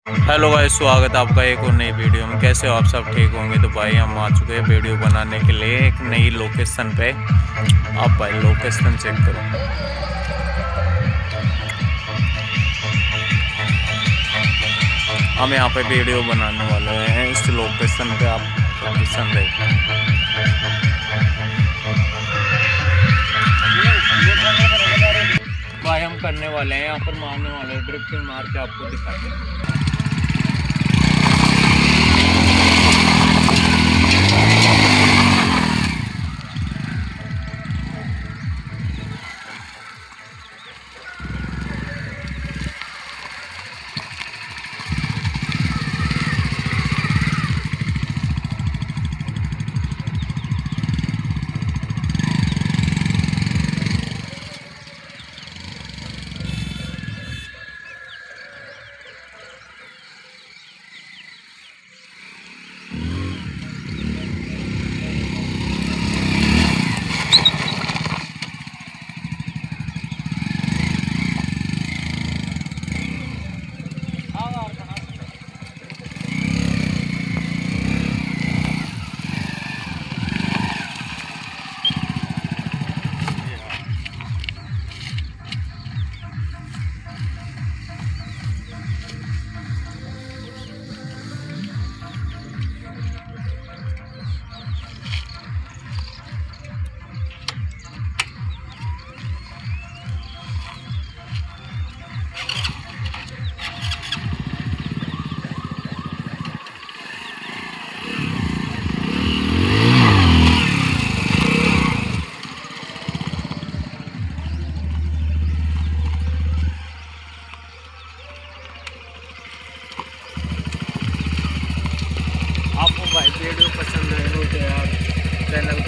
Hello guys, स्वागत है आपका एक और नई वीडियो में। कैसे हो आप? सब ठीक होंगे। तो भाई हम आ चुके हैं वीडियो बनाने के लिए एक नई लोकेशन पे। आप भाई लोकेशन चेक करो। हम यहाँ पे वीडियो बनाने वाले हैं इस लोकेशन पे। आप लोकेशन देखो भाई। हम करने वाले हैं यहाँ पर, मारने वाले हैं, ड्रिफ्टिंग मार के आपको दिखाएंगे। आपको भाई वीडियो पसंद आए हो तो यार चैनल